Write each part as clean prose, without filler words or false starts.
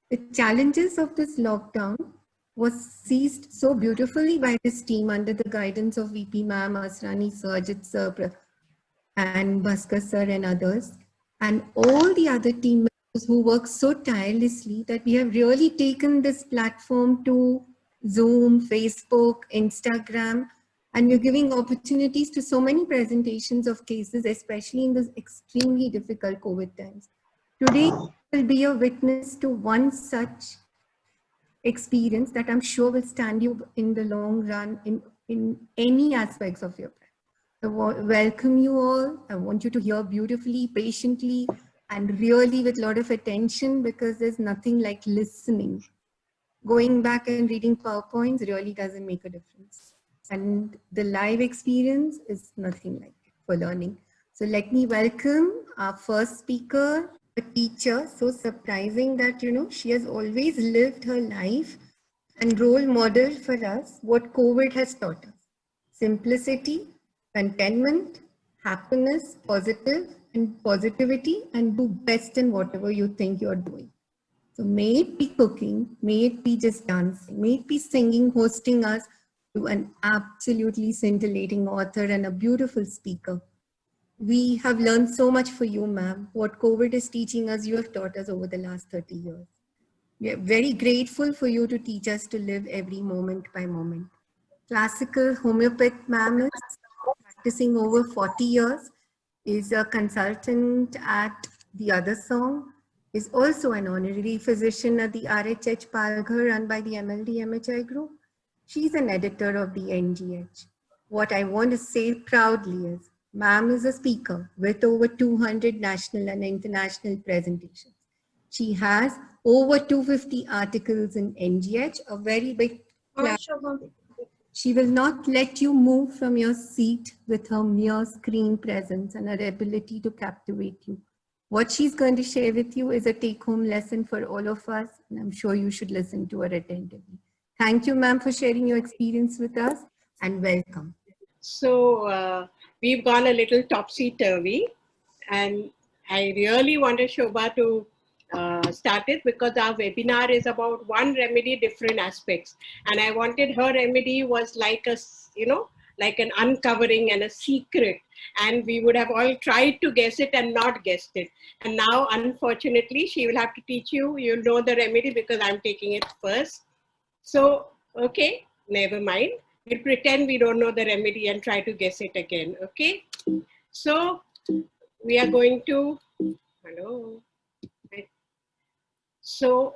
The challenges of this lockdown was seized so beautifully by this team under the guidance of VP Ma'am, Asrani sir, Ajit sir, and Bhaskar sir and others, and all the other team members who work so tirelessly that we have really taken this platform to Zoom, Facebook, Instagram, and we're giving opportunities to so many presentations of cases, especially in this extremely difficult COVID times. Today will be a witness to one such experience that I'm sure will stand you in the long run in any aspects of your practice. I welcome you all. I want you to hear beautifully, patiently, and really with a lot of attention, because there's nothing like listening. Going back and reading PowerPoints really doesn't make a difference. And the live experience is nothing like it for learning. So let me welcome our first speaker, a teacher. So surprising that, she has always lived her life and role model for us what COVID has taught us. Simplicity, contentment, happiness, positivity, and do best in whatever you think you're doing. So may it be cooking, may it be just dancing, may it be singing, hosting us, to an absolutely scintillating author and a beautiful speaker. We have learned so much for you, ma'am. What COVID is teaching us, you have taught us over the last 30 years. We are very grateful for you to teach us to live every moment by moment. Classical homeopath ma'am is practicing over 40 years, is a consultant at the Other Song, is also an honorary physician at the RHH Palghar run by the MLD MHI group. She's an editor of the NJH. What I want to say proudly is, ma'am is a speaker with over 200 national and international presentations. She has over 250 articles in NGH, a very big platform. She will not let you move from your seat with her mere screen presence and her ability to captivate you. What she's going to share with you is a take-home lesson for all of us, and I'm sure you should listen to her attentively. Thank you, ma'am, for sharing your experience with us, and welcome. So we've gone a little topsy-turvy, and I really wanted Shobha to start it because our webinar is about one remedy, different aspects. And I wanted her remedy was like a, like an uncovering and a secret. And we would have all tried to guess it and not guessed it. And now, unfortunately, she will have to teach you. You'll know the remedy because I'm taking it first. So, okay, never mind. We'll pretend we don't know the remedy and try to guess it again, okay? So, we are going to, hello. So,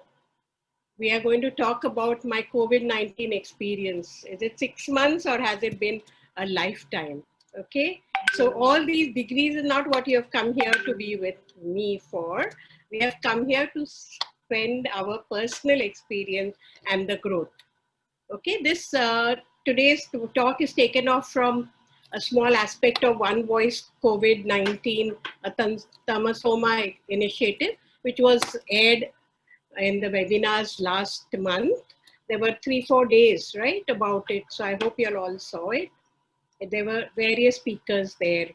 we are going to talk about my COVID-19 experience. Is it 6 months or has it been a lifetime? Okay, so all these degrees is not what you have come here to be with me for. We have come here to spend our personal experience and the growth. Okay, this today's talk is taken off from a small aspect of One Voice COVID-19 Tamasoma initiative, which was aired in the webinars last month. There were 3-4 days, right, about it. So I hope you all saw it. There were various speakers there.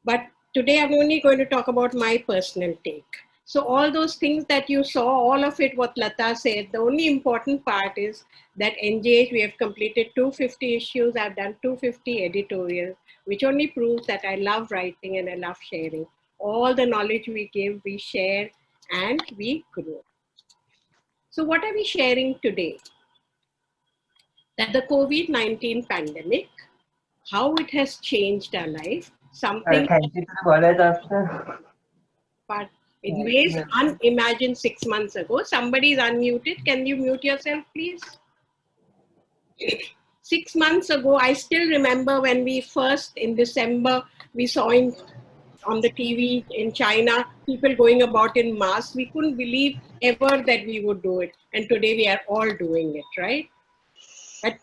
But today I'm only going to talk about my personal take. So all those things that you saw, all of it, what Lata said, the only important part is that NJH, we have completed 250 issues. I've done 250 editorials, which only proves that I love writing and I love sharing. All the knowledge we give, we share and we grow. So what are we sharing today? That the COVID-19 pandemic, how it has changed our life, something but in ways unimagined 6 months ago. Somebody is unmuted. Can you mute yourself, please? 6 months ago, I still remember when we first, in December, we saw on the TV in China, people going about in masks. We couldn't believe ever that we would do it. And today we are all doing it, right? But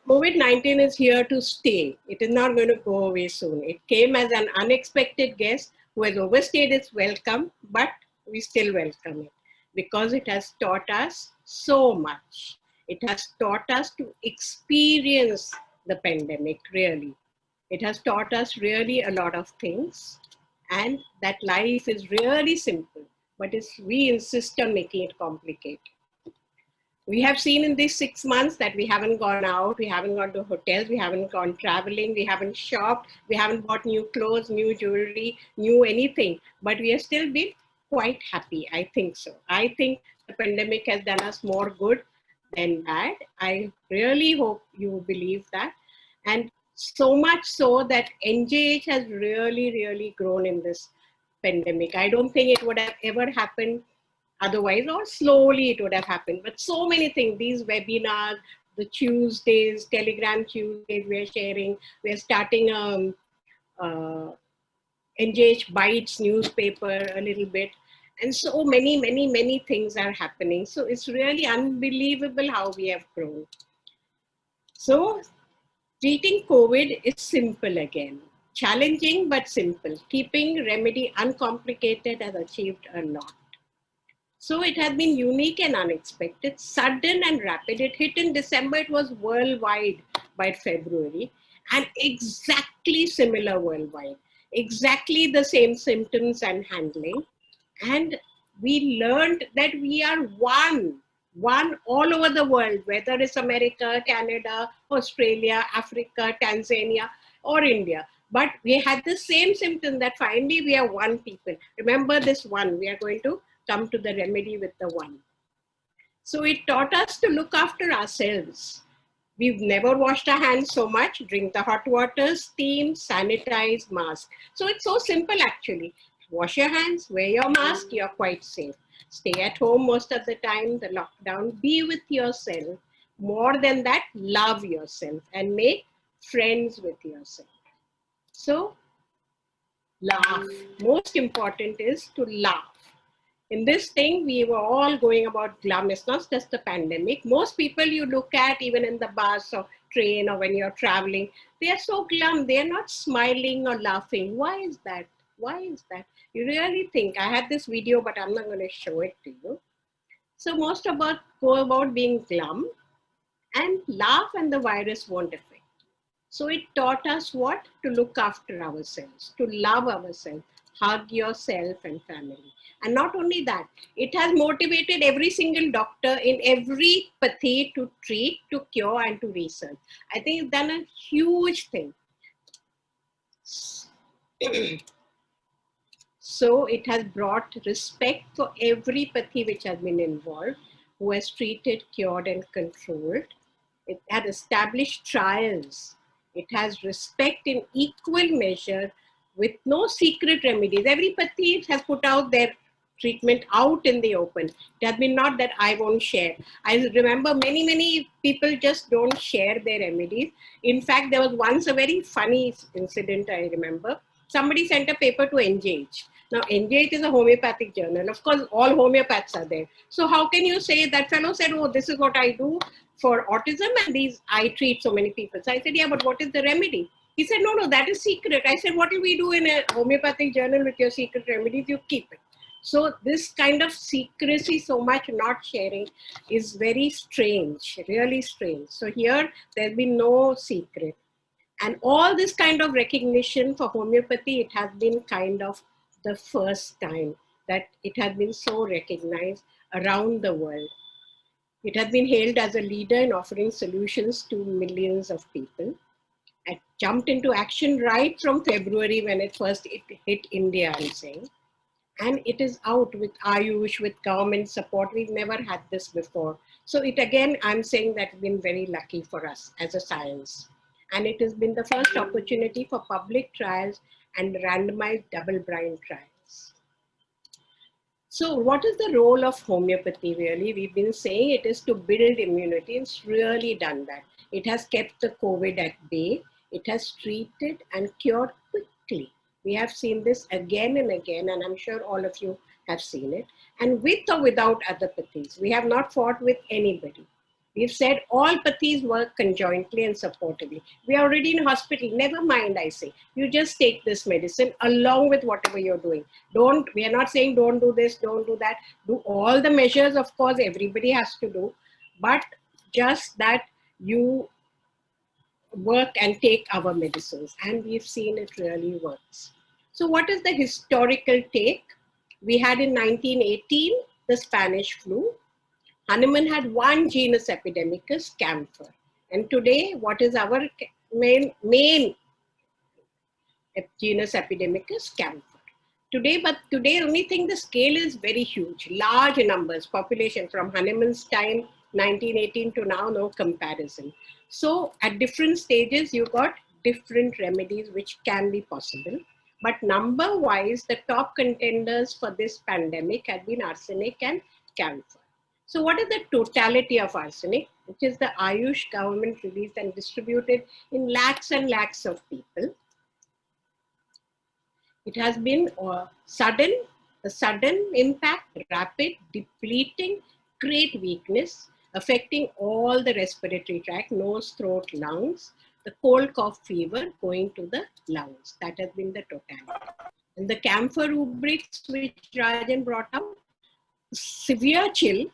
COVID-19 is here to stay. It is not going to go away soon. It came as an unexpected guest who has overstayed its welcome, but we still welcome it because it has taught us so much. It has taught us to experience the pandemic, really. It has taught us really a lot of things, and that life is really simple. but we insist on making it complicated. We have seen in these 6 months that we haven't gone out, we haven't gone to hotels, we haven't gone traveling, we haven't shopped, we haven't bought new clothes, new jewelry, new anything, but we have still been quite happy. I think so. I think the pandemic has done us more good than bad. I really hope you believe that. And so much so that NJH has really, really grown in this pandemic. I don't think it would have ever happened otherwise, or slowly it would have happened. But so many things, these webinars, the Tuesdays, Telegram Tuesdays we're sharing, we're starting NJH Bites newspaper a little bit. And so many things are happening. So it's really unbelievable how we have grown. So treating COVID is simple again. Challenging but simple. Keeping remedy uncomplicated has achieved a lot. So it has been unique and unexpected, sudden and rapid. It hit in December, it was worldwide by February, and exactly similar worldwide. Exactly the same symptoms and handling. And we learned that we are one all over the world, whether it's America, Canada, Australia, Africa, Tanzania, or India. But we had the same symptom that finally we are one people. Remember this one, we are going to come to the remedy with the one. So it taught us to look after ourselves. We've never washed our hands so much. Drink the hot water, steam, sanitize, mask. So it's so simple actually. Wash your hands, wear your mask, you're quite safe. Stay at home most of the time, the lockdown. Be with yourself. More than that, love yourself and make friends with yourself. So laugh. Most important is to laugh. In this thing, we were all going about glum. It's not just the pandemic. Most people you look at, even in the bus or train or when you're traveling, they are so glum. They are not smiling or laughing. Why is that? Why is that? You really think, I had this video, but I'm not going to show it to you. So most about go about being glum and laugh and the virus won't affect. So it taught us what? To look after ourselves, to love ourselves, hug yourself and family. And not only that, it has motivated every single doctor in every pathy to treat, to cure, and to research. I think it's done a huge thing. So it has brought respect for every pathy which has been involved, who has treated, cured, and controlled. It had established trials. It has respect in equal measure with no secret remedies. Every pathy has put out their treatment out in the open. It has been not that I won't share. I remember many people just don't share their remedies. In fact, there was once a very funny incident I remember. Somebody sent a paper to NJH. Now, NJH is a homeopathic journal. Of course, all homeopaths are there. So how can you say, that fellow said, oh, this is what I do for autism and these, I treat so many people. So I said, yeah, but what is the remedy? He said, no, that is secret. I said, what do we do in a homeopathic journal with your secret remedies? You keep it. So this kind of secrecy, so much not sharing, is very strange, really strange. So here, there's been no secret. And all this kind of recognition for homeopathy, it has been kind of the first time that it has been so recognized around the world. It has been hailed as a leader in offering solutions to millions of people. It jumped into action right from February when it first hit India, I'm saying. And it is out with Ayush, with government support. We've never had this before. So it again, I'm saying that's been very lucky for us as a science. And it has been the first opportunity for public trials and randomized double-blind trials. So what is the role of homeopathy really? We've been saying it is to build immunity. It's really done that. It has kept the COVID at bay. It has treated and cured quickly. We have seen this again and again, and I'm sure all of you have seen it. And with or without other pathies, we have not fought with anybody. We've said all pathies work conjointly and supportively. We are already in hospital. Never mind, I say. You just take this medicine along with whatever you're doing. We are not saying don't do this, don't do that. Do all the measures, of course, everybody has to do. But just that you work and take our medicines. And we've seen it really works. So what is the historical take? We had in 1918 the Spanish flu. Hahnemann had one genus epidemicus, camphor. And today, what is our main genus epidemicus? Camphor. But today only thing the scale is very huge, large numbers, population from Hahnemann's time, 1918 to now, no comparison. So at different stages, you got different remedies which can be possible. But number-wise, the top contenders for this pandemic had been arsenic and camphor. So what is the totality of arsenic, which is the Ayush government released and distributed in lakhs and lakhs of people? It has been a sudden impact, rapid, depleting, great weakness, affecting all the respiratory tract, nose, throat, lungs, the cold, cough, fever going to the lungs. That has been the totality. And the camphor rubrics which Rajan brought out, severe chill.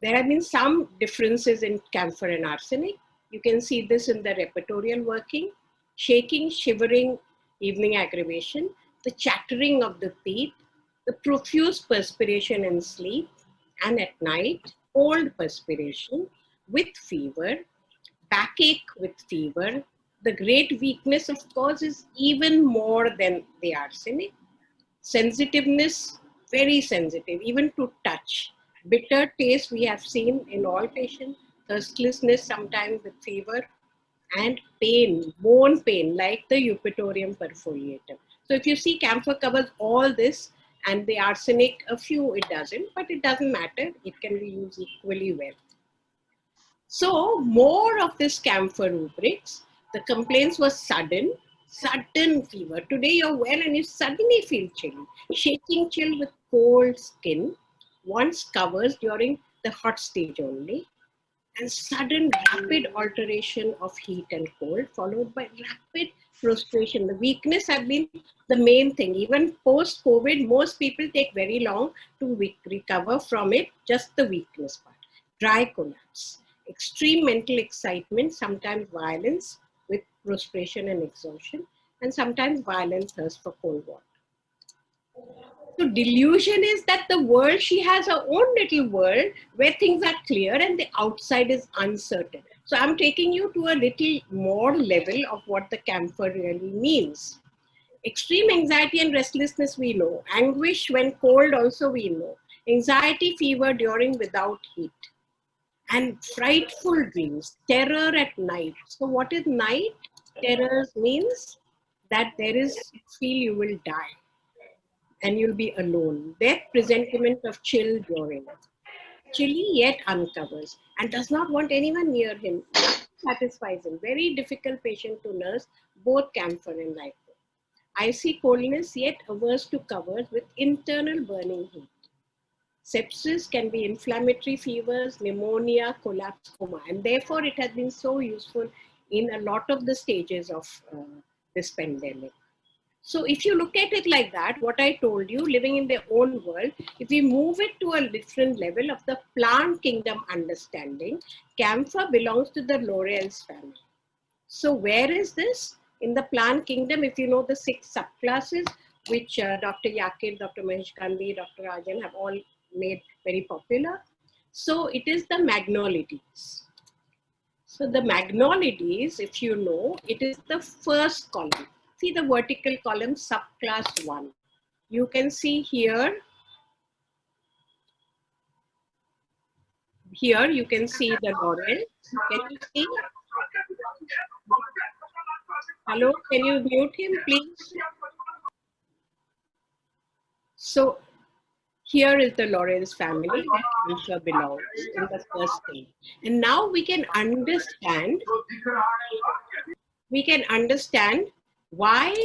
There have been some differences in camphor and arsenic. You can see this in the repertorial working, shaking, shivering, evening aggravation, the chattering of the teeth, the profuse perspiration in sleep, and at night, cold perspiration with fever, backache with fever. The great weakness, of course, is even more than the arsenic. Sensitiveness, very sensitive, even to touch. Bitter taste we have seen in all patients, thirstlessness sometimes with fever, and pain, bone pain, like the eupatorium perfoliatum. So if you see, camphor covers all this, and the arsenic, a few it doesn't, but it doesn't matter. It can be used equally well. So more of this camphor rubrics. The complaints were sudden fever. Today you're well and you suddenly feel chilly. Shaking chill with cold skin. Once covers during the hot stage only. And sudden rapid alteration of heat and cold, followed by rapid prostration. The weakness has been the main thing. Even post-COVID, most people take very long to recover from it, just the weakness part. Dry collapse, extreme mental excitement, sometimes violence with prostration and exhaustion, and sometimes violent thirst for cold water. So delusion is that the world, she has her own little world where things are clear and the outside is uncertain. So I'm taking you to a little more level of what the camphor really means. Extreme anxiety and restlessness we know. Anguish when cold also we know. Anxiety, fever during without heat. And frightful dreams, terror at night. So what is night? Terror means that there is, feel you will die. And you'll be alone. Death, presentiment of chill during. Chilly yet uncovers and does not want anyone near him. Nothing satisfies him. Very difficult patient to nurse, both camphor and lipo. Icy coldness yet averse to covers with internal burning heat. Sepsis can be inflammatory fevers, pneumonia, collapse, coma, and therefore it has been so useful in a lot of the stages of this pandemic. So if you look at it like that, what I told you, living in their own world, if we move it to a different level of the plant kingdom understanding, camphor belongs to the laurels family. So where is this? In the plant kingdom, if you know the 6 subclasses, which Dr. Yakir, Dr. Mahesh Gandhi, Dr. Rajan have all made very popular. So it is the magnolides. So the magnolides, if you know, it is the first column. See the vertical column, subclass 1. You can see here you can see the laurel. Can you see? Hello, can you mute him, please? So here is the laurels family where camphor belongs in the first stage. And now we can understand why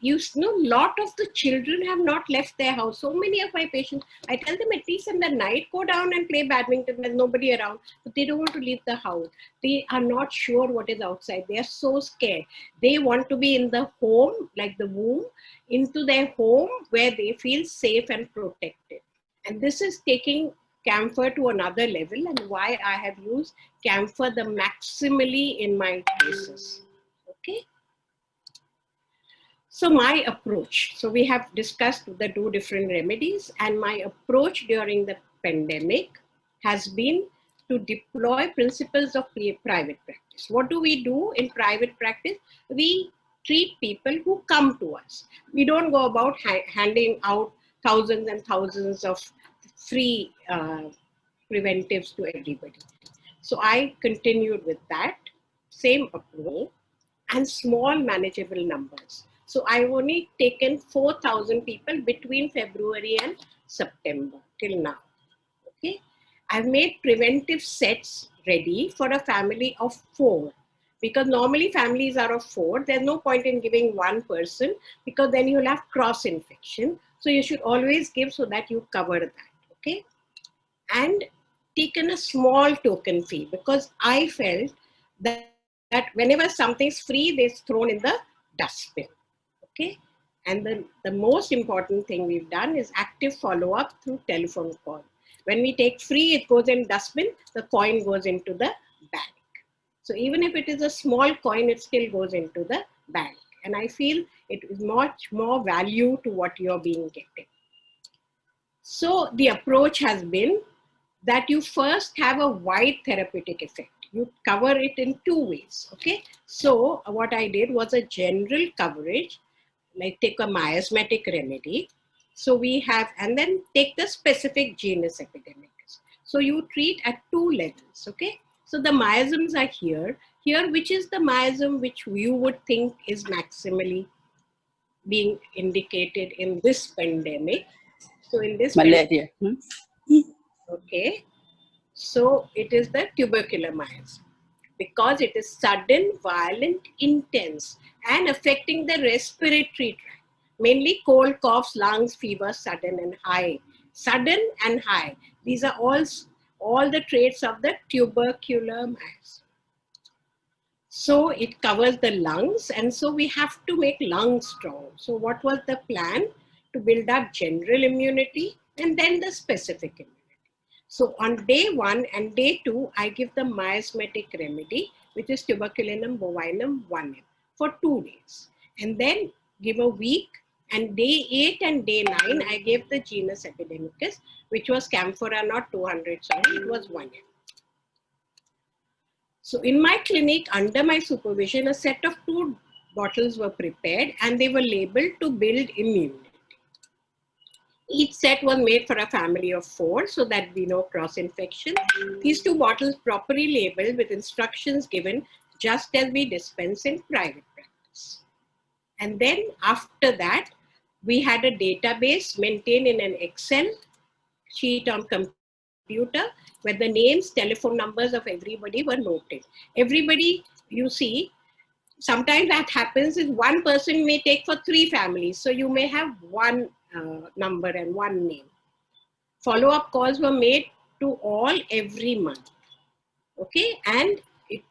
you know lot of the children have not left their house. So many of my patients, I tell them at least in the night go down and play badminton. There's nobody around, but they don't want to leave the house. They are not sure what is outside. They are so scared. They want to be in the home, like the womb, into their home where they feel safe and protected. And this is taking camphor to another level, and why I have used camphor the maximally in my cases. Okay. So my approach, so we have discussed the two different remedies, and my approach during the pandemic has been to deploy principles of private practice. What do we do in private practice? We treat people who come to us. We don't go about handing out thousands and thousands of free preventives to everybody. So I continued with that same approach and small manageable numbers. So I've only taken 4,000 people between February and September till now. Okay, I've made preventive sets ready for a family of 4, because normally families are of 4. There's no point in giving one person, because then you'll have cross infection. So you should always give so that you cover that. Okay, and taken a small token fee, because I felt that whenever something's free, it's thrown in the dustbin. Okay, and the most important thing we've done is active follow-up through telephone call. When we take free, it goes in dustbin, the coin goes into the bank. So even if it is a small coin, it still goes into the bank. And I feel it is much more value to what you're being getting. So the approach has been that you first have a wide therapeutic effect. You cover it in 2 ways, okay? So what I did was a general coverage, like take a miasmatic remedy. So we have, and then take the specific genus epidemics. So you treat at 2 levels, okay? So the miasms are here. Here, which is the miasm which you would think is maximally being indicated in this pandemic? So in this malaria. Okay, so it is the tuberculomas, because it is sudden, violent, intense, and affecting the respiratory tract, mainly cold, coughs, lungs, fever, sudden and high. Sudden and high. These are all the traits of the tuberculomas. So it covers the lungs, and so we have to make lungs strong. So what was the plan? To build up general immunity and then the specific immunity. So on day 1 and day 2, I give the miasmatic remedy, which is tuberculinum bovinum 1M for 2 days. And then give a week, and day 8 and day 9, I gave the genus epidemicus, which was camphor, not 200, sorry, it was 1M. So in my clinic, under my supervision, a set of 2 bottles were prepared, and they were labeled to build immunity. Each set was made for a family of 4, so that we know cross-infection. These 2 bottles properly labeled with instructions given, just as we dispense in private practice. And then after that, we had a database maintained in an Excel sheet on computer, where the names, telephone numbers of everybody were noted. Everybody, you see, sometimes that happens is one person may take for 3 families. So you may have 1 number and 1 name. Follow-up calls were made to all every month. Okay, and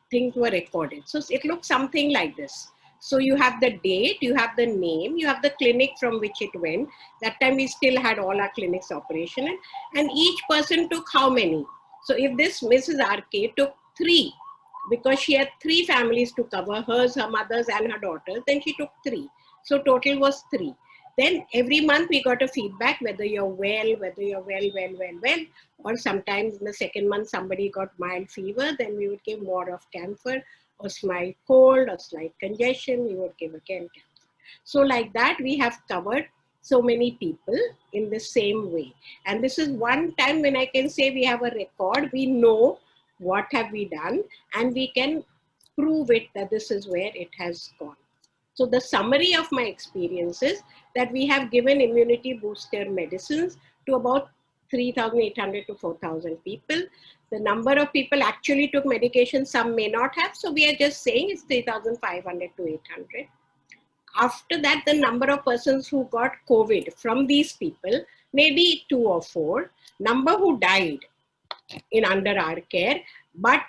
things were recorded. So it looks something like this. So you have the date, you have the name, you have the clinic from which it went. That time we still had all our clinics operational, and each person took how many. So if this Mrs. RK took 3, because she had 3 families to cover, hers, her mother's and her daughter's, then she took 3. So total was 3. Then every month we got a feedback whether you're well, well, or sometimes in the second month somebody got mild fever, then we would give more of camphor, or slight cold, or slight congestion, we would give again camphor. So like that we have covered so many people in the same way. And this is one time when I can say we have a record, we know what have we done, and we can prove it that this is where it has gone. So the summary of my experience is that we have given immunity booster medicines to about 3,800 to 4,000 people. The number of people actually took medication, some may not have. So we are just saying it's 3,500 to 800. After that, the number of persons who got COVID from these people, maybe 2 or 4. Number who died in under our care, but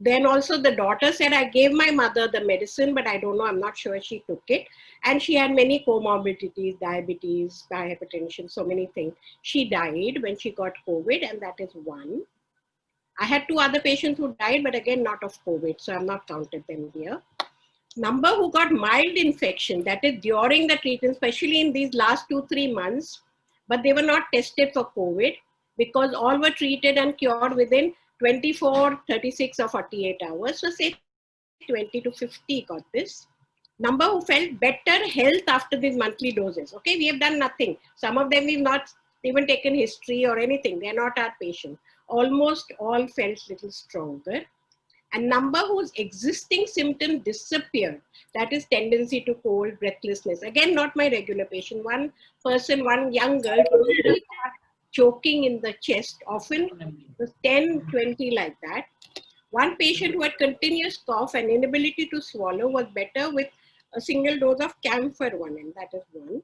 then also the daughter said, I gave my mother the medicine, but I don't know, I'm not sure she took it. And she had many comorbidities, diabetes, hypertension, so many things. She died when she got COVID, and that is 1. I had 2 other patients who died, but again, not of COVID, so I'm not counted them here. number who got mild infection, that is during the treatment, especially in these last 2-3 months, but they were not tested for COVID because all were treated and cured within 24, 36 or 48 hours. So say 20 to 50 got this. Number who felt better health after these monthly doses. Okay, we have done nothing. Some of them we've not even taken history or anything. They're not our patient. Almost all felt little stronger. And number whose existing symptom disappeared, that is tendency to cold, breathlessness. Again, not my regular patient. One person, one young girl, choking in the chest, often was 10, 20 like that. One patient who had continuous cough and inability to swallow was better with a single dose of camphor 1, that is one.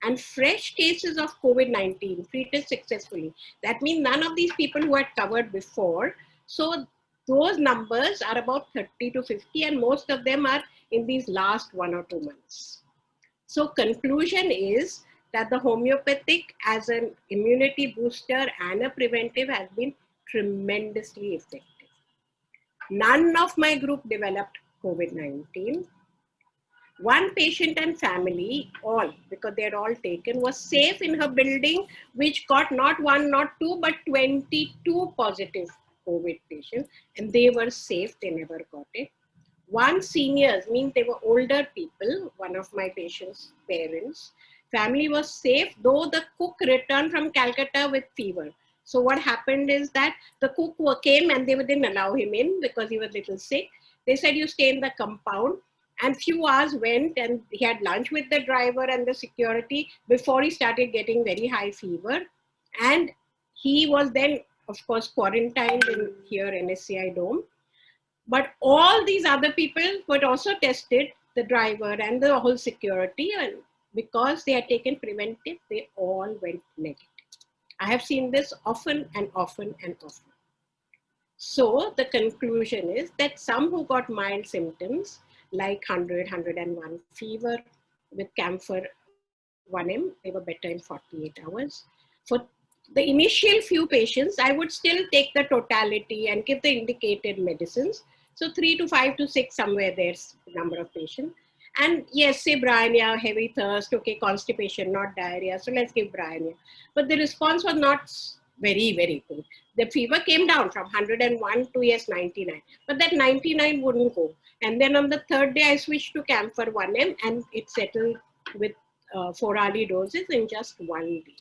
And fresh cases of COVID-19 treated successfully. That means none of these people who had covered before. So those numbers are about 30 to 50 and most of them are in these last 1 or 2 months. So conclusion is that the homeopathic as an immunity booster and a preventive has been tremendously effective. None of my group developed COVID-19. One patient and family, all, because they're all taken, was safe in her building, which got not 1, not 2, but 22 positive COVID patients, and they were safe, they never got it. One seniors, means they were older people, one of my patient's parents. Family was safe, though the cook returned from Calcutta with fever. So what happened is that the cook came and they didn't allow him in because he was a little sick. They said, you stay in the compound. And few hours went and he had lunch with the driver and the security before he started getting very high fever. And he was then, of course, quarantined in here NSCI Dome. But all these other people were also tested, the driver and the whole security, and because they had taken preventive, they all went negative. I have seen this often and often and often. So the conclusion is that some who got mild symptoms like 100, 101 fever with camphor 1M, they were better in 48 hours. For the initial few patients, I would still take the totality and give the indicated medicines. So 3 to 5 to 6, somewhere there's the number of patients. And yes, say bryonia, heavy thirst, okay, constipation, not diarrhea. So let's give bryonia. But the response was not very, very good. The fever came down from 101 to yes, 99. But that 99 wouldn't go. And then on the third day, I switched to camphor 1M and it settled with 4 hourly doses in just 1 day.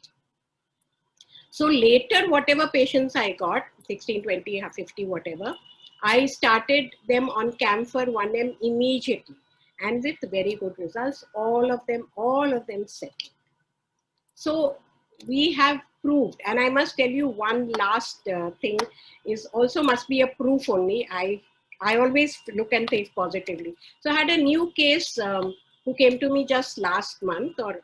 So later, whatever patients I got, 16, 20, 50, whatever, I started them on camphor 1M immediately and with very good results. All of them settled. So we have proved, and I must tell you one last thing is also must be a proof only. I always look and think positively. So I had a new case who came to me just last month or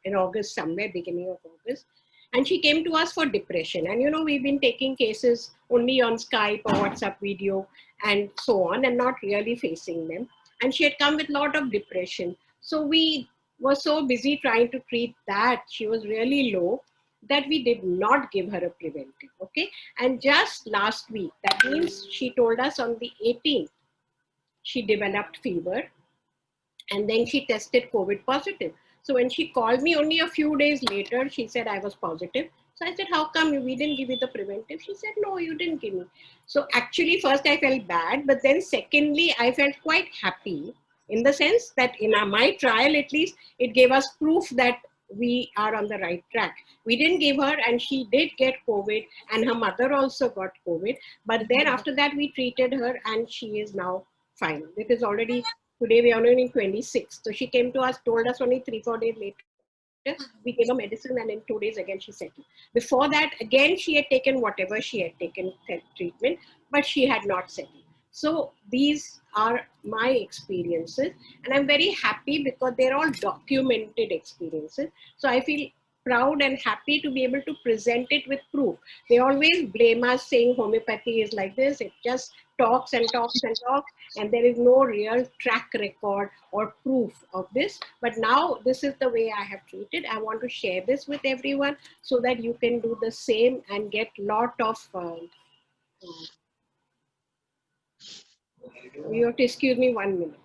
in August, somewhere beginning of August. And she came to us for depression. And you know, we've been taking cases only on Skype or WhatsApp video and so on and not really facing them. And she had come with a lot of depression. So we were so busy trying to treat that. She was really low that we did not give her a preventive. Okay. And just last week, that means she told us on the 18th, she developed fever and then she tested COVID positive. So when she called me only a few days later, she said I was positive. So I said, how come we didn't give you the preventive? She said, no, you didn't give me. So actually first I felt bad, but then secondly, I felt quite happy in the sense that in my trial, at least it gave us proof that we are on the right track. We didn't give her and she did get COVID and her mother also got COVID. But then after that we treated her and she is now fine. It is already, today we are only 26. So she came to us, told us only 3-4 days later, we gave her medicine and in 2 days again she settled. Before that, again, she had taken whatever she had taken treatment, but she had not settled. So these are my experiences and I'm very happy because they're all documented experiences. So I feel proud and happy to be able to present it with proof. They always blame us saying homeopathy is like this. It just talks and talks and talks and there is no real track record or proof of this. But now this is the way I have treated. I want to share this with everyone so that you can do the same and get lot of you have to excuse me 1 minute.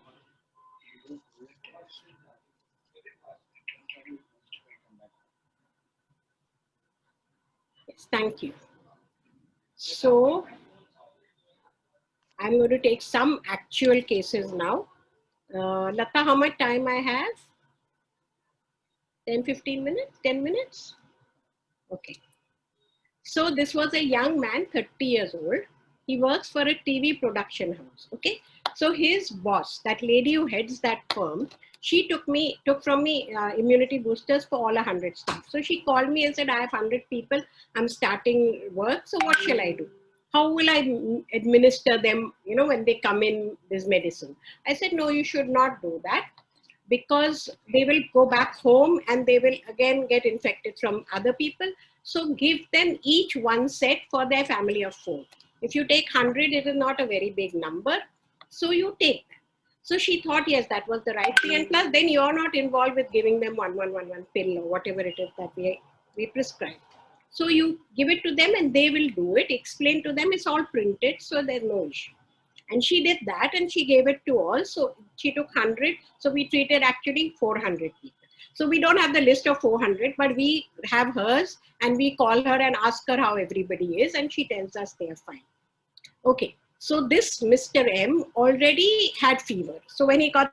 Yes, thank you. So I'm going to take some actual cases now. Lata, how much time I have? 10, 15 minutes? 10 minutes? Okay. So this was a young man, 30 years old. He works for a TV production house. Okay. So his boss, that lady who heads that firm, she took from me immunity boosters for all 100 staff. So she called me and said, I have 100 people. I'm starting work. So what shall I do? How will I administer them, when they come in this medicine? I said, no, you should not do that, because they will go back home and they will again get infected from other people. So give them each one set for their family of 4. If you take 100, it is not a very big number. So you take that. So she thought, yes, that was the right thing. And plus, then you're not involved with giving them one pill or whatever it is that we prescribe. So you give it to them and they will do it. Explain to them, it's all printed, so there's no issue. And she did that and she gave it to all. So she took 100. So we treated actually 400 people. So we don't have the list of 400, but we have hers and we call her and ask her how everybody is. And she tells us they are fine. Okay. So this Mr. M already had fever. So when he got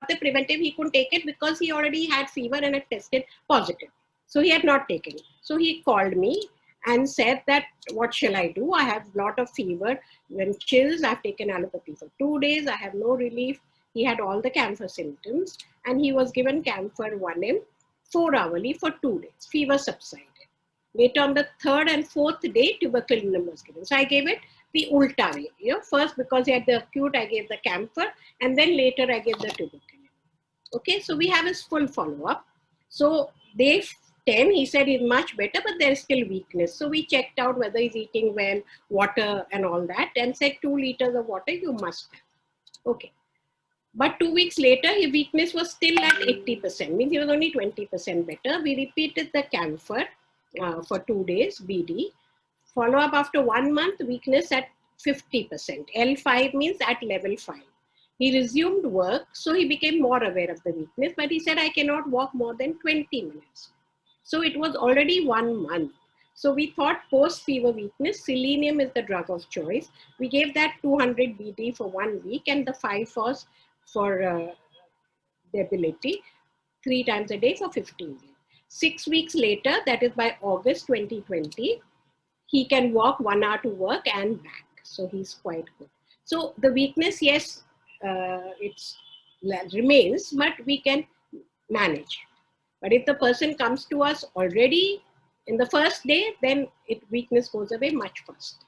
the preventive, he couldn't take it because he already had fever and had tested positive. So he had not taken it. So he called me and said that, what shall I do? I have a lot of fever and chills. I've taken allopathy for 2 days. I have no relief. He had all the camphor symptoms and he was given camphor 1M 4 hourly for 2 days. Fever subsided. Later on the 3rd and 4th day, tuberculomas was given. So I gave it the ulta way. First, because he had the acute, I gave the camphor, and then later I gave the tuberculosis. Okay, so we have his full follow-up. So day 10, he said he's much better, but there's still weakness. So we checked out whether he's eating well, water and all that, and said 2 liters of water you must have. Okay. But 2 weeks later, his weakness was still at 80%, means he was only 20% better. We repeated the camphor for 2 days, BD. Follow up after 1 month, weakness at 50%. L5 means at level 5. He resumed work, so he became more aware of the weakness, but he said, I cannot walk more than 20 minutes. So it was already 1 month. So we thought post-fever weakness, selenium is the drug of choice. We gave that 200 BD for 1 week and the 5-phos for debility 3 times a day for 15 days. 6 weeks later, that is by August 2020, he can walk 1 hour to work and back. So he's quite good. So the weakness, yes, it remains, but we can manage. But if the person comes to us already in the first day, then weakness goes away much faster.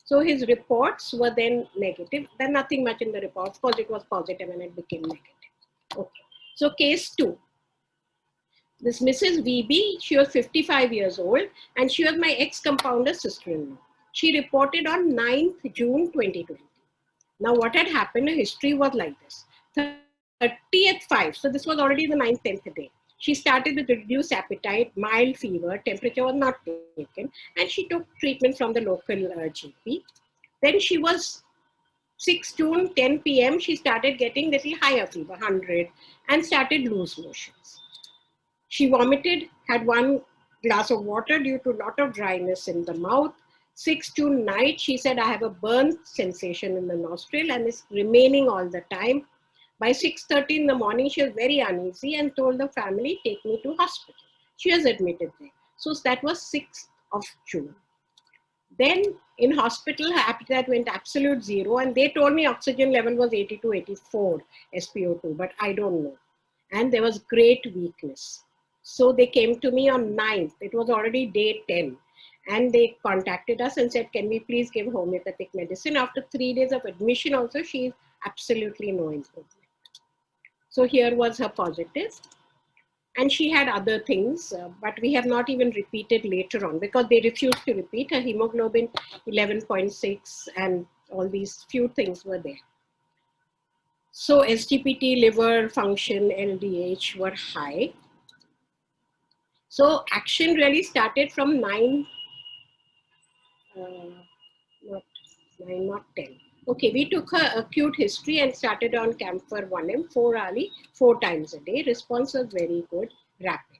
So his reports were then negative. There's nothing much in the reports because it was positive and it became negative. Okay. So case 2. This Mrs. VB, she was 55 years old and she was my ex-compounder sister-in-law. She reported on 9th June 2020. Now what had happened, her history was like this. 30th 5, so this was already the 9th, 10th day. She started with reduced appetite, mild fever, temperature was not taken, and she took treatment from the local GP. Then she was 6 June, 10 p.m., she started getting little higher fever, 100, and started loose motions. She vomited, had 1 glass of water due to a lot of dryness in the mouth. 6 June night, she said, I have a burn sensation in the nostril and it's remaining all the time. By 6:30 in the morning, she was very uneasy and told the family, take me to hospital. She was admitted there. So that was 6th of June. Then in hospital, her appetite went absolute 0 and they told me oxygen level was 82, 84 SpO2, but I don't know. And there was great weakness. So they came to me on 9th. It was already day 10. And they contacted us and said, can we please give homeopathic medicine? After 3 days of admission also, she is absolutely no improvement. So here was her positive. And she had other things, but we have not even repeated later on because they refused to repeat. Her hemoglobin 11.6 and all these few things were there. So SGPT, liver function, LDH were high. So action really started from 9, not 10. Okay, we took her acute history and started on camphor 1M 4 hourly, 4 times a day. Response was very good, rapid.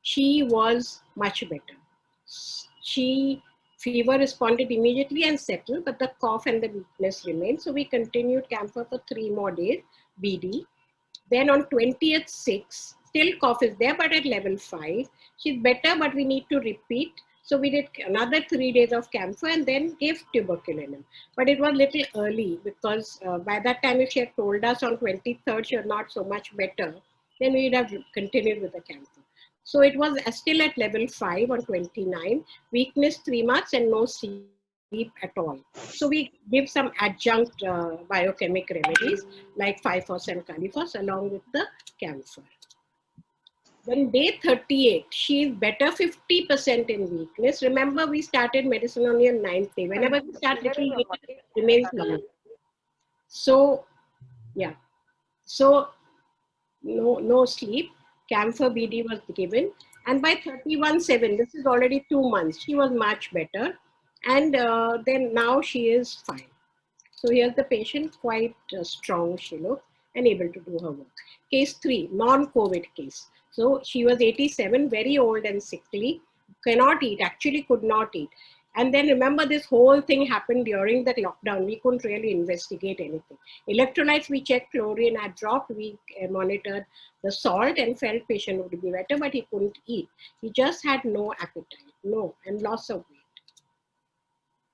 She was much better. Fever responded immediately and settled, but the cough and the weakness remained. So we continued camphor for 3 more days, BD. Then on 20th 6, still cough is there, but at level 5. She's better, but we need to repeat. So we did another 3 days of camphor and then gave tuberculinum. But it was little early because by that time, if she had told us on 23rd she was not so much better, then we would have continued with the camphor. So it was still at level 5 on 29, weakness 3 months and no sleep at all. So we give some adjunct biochemic remedies like 5-phos and califos along with the camphor. Then day 38, she is better 50% in weakness. Remember, we started medicine only on 9th day. Whenever we start little weak, it remains long. So, yeah. So, no sleep. Camphor BD was given. And by 31/7, this is already 2 months, she was much better. And then now she is fine. So here's the patient, quite strong she looked and able to do her work. Case 3, non-COVID case. So she was 87, very old and sickly, cannot eat, actually could not eat. And then remember, this whole thing happened during the lockdown. We couldn't really investigate anything. Electrolytes, we checked, chlorine had dropped. We monitored the salt and felt patient would be better, but he couldn't eat. He just had no appetite, and loss of weight.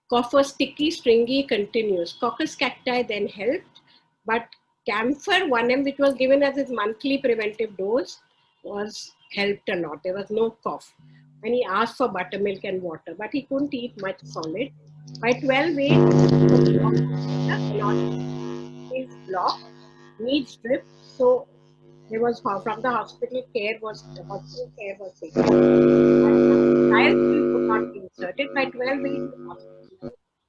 Cough was sticky, stringy, continuous. Coccus cacti then helped, but camphor 1 mg, which was given as his monthly preventive dose, was helped a lot. There was no cough. And he asked for buttermilk and water, but he couldn't eat much solid. By 12 weeks, is blocked, needs drip. So there was from the hospital care was taken. Trial could not be inserted. By 12 weeks,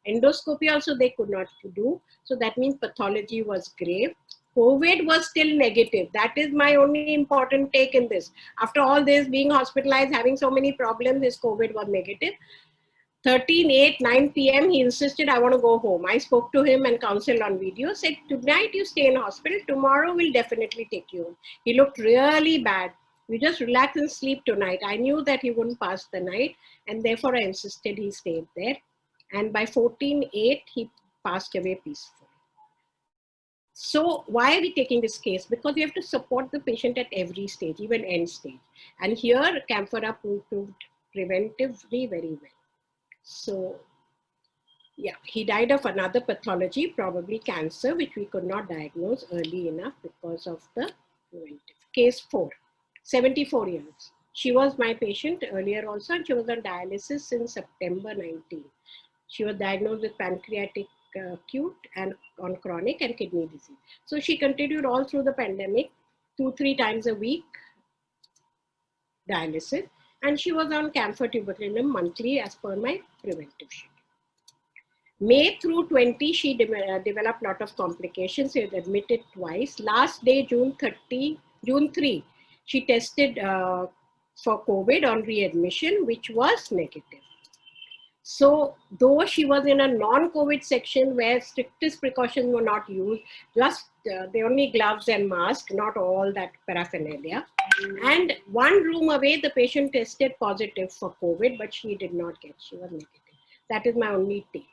endoscopy also they could not do. So that means pathology was grave. COVID was still negative. That is my only important take in this. After all this, being hospitalized, having so many problems, his COVID was negative. 13, 9 p.m. he insisted, I want to go home. I spoke to him and counseled on video, said, tonight you stay in hospital, tomorrow we'll definitely take you home. He looked really bad. You just relax and sleep tonight. I knew that he wouldn't pass the night, and therefore I insisted he stayed there. And by 14/8, he passed away peacefully. So why are we taking this case? Because we have to support the patient at every stage, even end stage. And here, camphor proved preventively very well. So, yeah, he died of another pathology, probably cancer, which we could not diagnose early enough because of the preventive. Case 4, 74 years. She was my patient earlier also, and she was on dialysis since September 19. She was diagnosed with pancreatic acute and on chronic and kidney disease. So she continued all through the pandemic, 2-3 times a week dialysis, and she was on camphor tuberculinum monthly as per my preventive schedule. May through 20, she developed a lot of complications. She was admitted twice. Last day, June 3, she tested for COVID on readmission, which was negative. So though she was in a non-COVID section where strictest precautions were not used, just the only gloves and mask, not all that paraphernalia. And 1 room away, the patient tested positive for COVID, but she did not get, she was negative. That is my only take.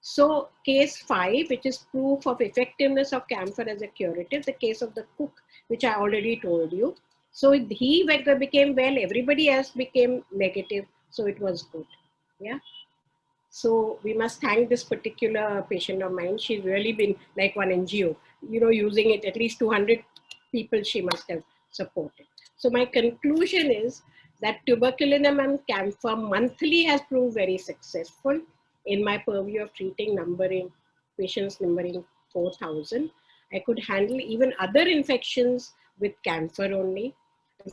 So case 5, which is proof of effectiveness of camphor as a curative, the case of the cook, which I already told you. So he became well, everybody else became negative. So it was good, yeah. So we must thank this particular patient of mine. She's really been like one NGO, using it, at least 200 people she must have supported. So my conclusion is that tuberculinum and camphor monthly has proved very successful in my purview of treating patients numbering 4,000. I could handle even other infections with camphor only.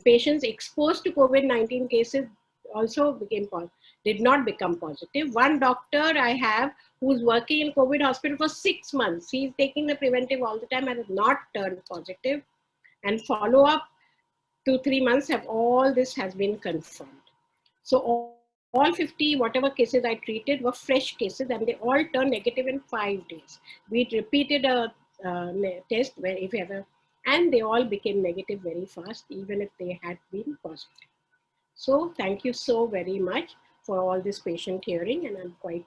Patients exposed to COVID-19 cases also did not become positive. One doctor I have who's working in COVID hospital for 6 months, he's taking the preventive all the time and has not turned positive. And follow up 2-3 months all this has been confirmed. So all 50 whatever cases I treated were fresh cases, and they all turned negative in 5 days. We repeated a test if ever, and they all became negative very fast, even if they had been positive. So thank you so very much for all this patient hearing, and I'm quite